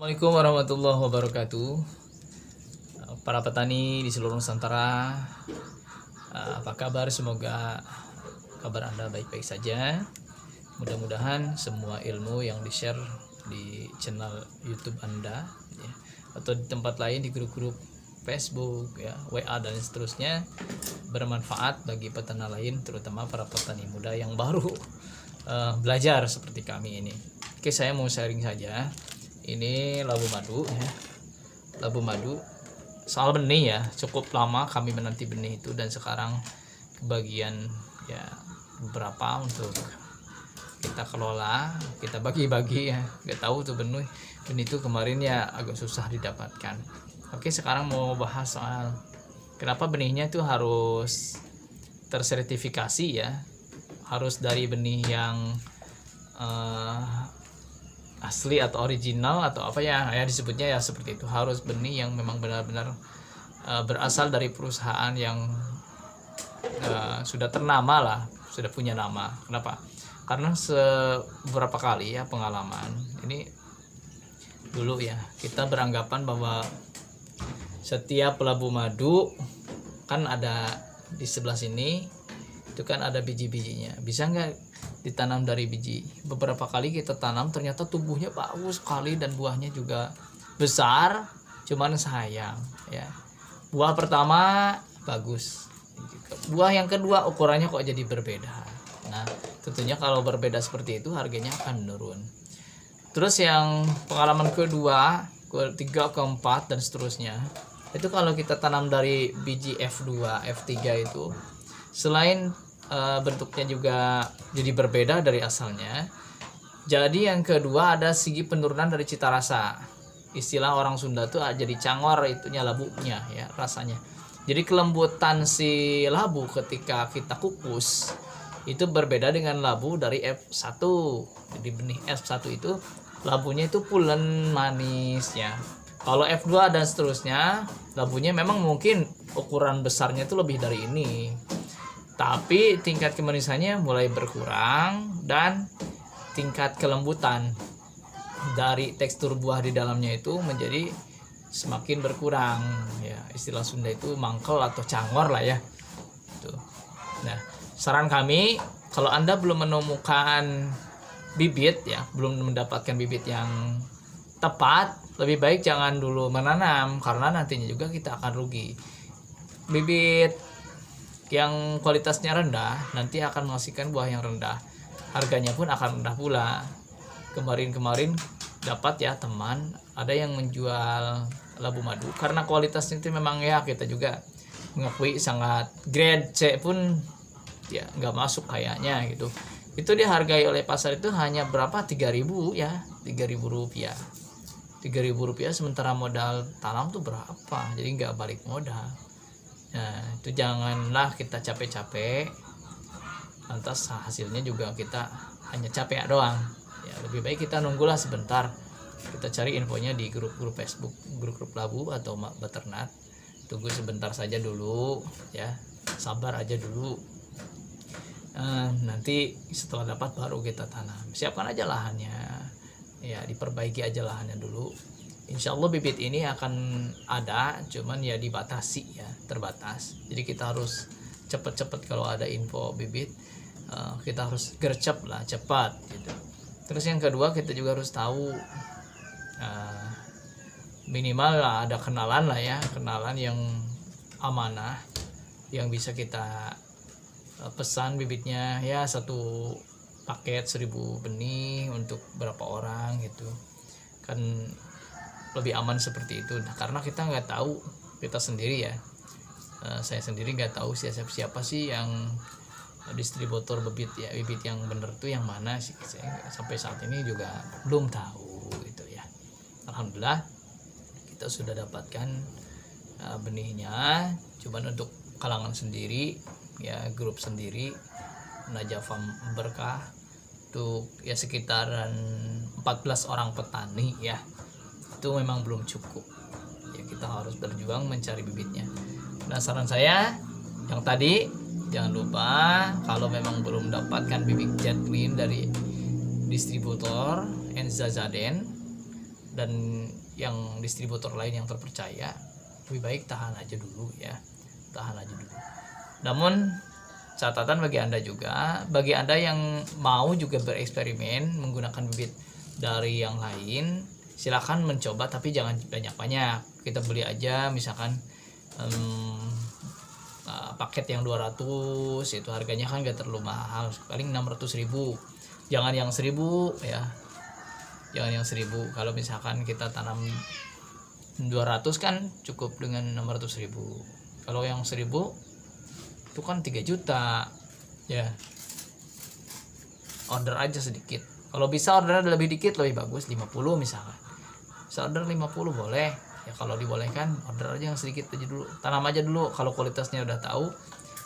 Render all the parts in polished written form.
Assalamualaikum warahmatullahi wabarakatuh. Para petani di seluruh Nusantara, apa kabar? Semoga kabar Anda baik-baik saja. Mudah-mudahan semua ilmu yang di-share di channel YouTube Anda ya, atau di tempat lain di grup-grup Facebook ya, WA dan seterusnya bermanfaat bagi petani lain, terutama para petani muda yang baru belajar seperti kami ini. Oke, saya mau sharing saja. Ini labu madu ya. Labu madu soal benih ya, cukup lama kami menanti benih itu dan sekarang kebagian ya beberapa untuk kita kelola, kita bagi-bagi ya. Gak tahu tuh benih itu kemarin ya agak susah didapatkan. Oke, sekarang mau bahas soal kenapa benihnya itu harus tersertifikasi ya, harus dari benih yang asli atau original atau apa ya disebutnya ya seperti itu. Harus benih yang memang benar-benar berasal dari perusahaan yang sudah ternama lah, sudah punya nama. Kenapa? Karena beberapa kali ya pengalaman ini dulu ya, kita beranggapan bahwa setiap labu madu kan ada di sebelah sini itu kan ada biji-bijinya, bisa nggak ditanam dari biji. Beberapa kali kita tanam ternyata tumbuhnya bagus sekali dan buahnya juga besar, cuman sayang ya, buah pertama bagus, buah yang kedua ukurannya kok jadi berbeda. Nah tentunya kalau berbeda seperti itu harganya akan menurun. Terus yang pengalaman kedua, ketiga, keempat dan seterusnya, itu kalau kita tanam dari biji F2, F3 itu selain bentuknya juga jadi berbeda dari asalnya, jadi yang kedua ada segi penurunan dari cita rasa. Istilah orang Sunda tuh jadi cangor itunya labunya ya rasanya. Jadi kelembutan si labu ketika kita kukus itu berbeda dengan labu dari F1. Jadi benih F1 itu labunya itu pulen manis ya. Kalau F2 dan seterusnya labunya memang mungkin ukuran besarnya itu lebih dari ini, tapi tingkat kemanisannya mulai berkurang dan tingkat kelembutan dari tekstur buah di dalamnya itu menjadi semakin berkurang ya. Istilah Sunda itu mangkel atau cangor lah ya. Tuh. Nah, saran kami kalau Anda belum menemukan bibit ya, belum mendapatkan bibit yang tepat, lebih baik jangan dulu menanam karena nantinya juga kita akan rugi. Bibit yang kualitasnya rendah nanti akan menghasilkan buah yang rendah, harganya pun akan rendah pula. Kemarin dapat ya teman ada yang menjual labu madu karena kualitasnya itu memang ya kita juga mengakui sangat grade C pun ya nggak masuk kayaknya gitu. Itu dihargai oleh pasar itu hanya berapa, 3.000 ya, 3.000 rupiah, 3.000 rupiah, sementara modal tanam tuh berapa, jadi nggak balik modal. Nah itu janganlah kita capek-capek lantas hasilnya juga kita hanya capek doang ya. Lebih baik kita nunggulah sebentar, kita cari infonya di grup-grup Facebook, grup-grup labu atau beternak. Tunggu sebentar saja dulu ya, sabar aja dulu. Nanti setelah dapat baru kita tanam. Siapkan aja lahannya ya, diperbaiki aja lahannya dulu. Insya Allah bibit ini akan ada, cuman ya dibatasi ya, terbatas. Jadi kita harus cepet-cepet kalau ada info bibit, kita harus gercep lah, cepat gitu. Terus yang kedua kita juga harus tahu minimal lah ada kenalan lah ya, kenalan yang amanah yang bisa kita pesan bibitnya ya, satu paket 1.000 benih untuk berapa orang gitu kan, lebih aman seperti itu. Nah, karena kita nggak tahu, kita sendiri ya, saya sendiri nggak tahu siapa sih yang distributor bibit ya, bibit yang bener tuh yang mana sih, saya sampai saat ini juga belum tahu gitu ya. Alhamdulillah kita sudah dapatkan benihnya, cuman untuk kalangan sendiri ya, grup sendiri Najafam Berkah untuk ya sekitaran 14 orang petani ya, itu memang belum cukup ya, kita harus berjuang mencari bibitnya. Nah saran saya yang tadi, jangan lupa kalau memang belum dapatkan bibit Jet Green dari distributor Enza Zaden, dan yang distributor lain yang terpercaya, lebih baik tahan aja dulu ya, tahan aja dulu. Namun catatan bagi Anda juga, bagi Anda yang mau juga bereksperimen menggunakan bibit dari yang lain, silakan mencoba, tapi jangan banyak-banyak. Kita beli aja misalkan paket yang 200 itu harganya kan gak terlalu mahal, paling 600.000. Jangan yang 1.000 ya, jangan yang 1.000. Kalau misalkan kita tanam 200 kan cukup dengan 600.000. Kalau yang 1.000 itu kan 3 juta ya. Order aja sedikit, kalau bisa order lebih dikit lebih bagus, 50 misalkan. Bisa order 50 boleh ya, kalau dibolehkan order aja yang sedikit aja dulu, tanam aja dulu. Kalau kualitasnya udah tahu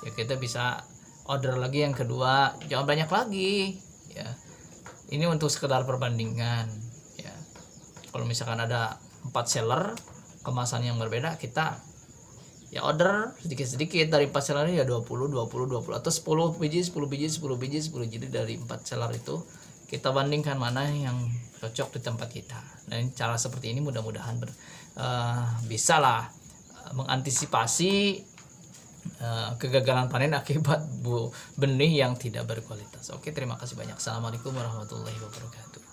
ya kita bisa order lagi yang kedua, jangan banyak lagi ya. Ini untuk sekedar perbandingan ya. Kalau misalkan ada 4 seller kemasan yang berbeda, kita ya order sedikit-sedikit dari 4 seller ini ya 20 atau 10 biji dari 4 seller itu, kita bandingkan mana yang cocok di tempat kita. Dan cara seperti ini mudah-mudahan bisa lah mengantisipasi kegagalan panen akibat benih yang tidak berkualitas. Oke, terima kasih banyak. Assalamualaikum warahmatullahi wabarakatuh.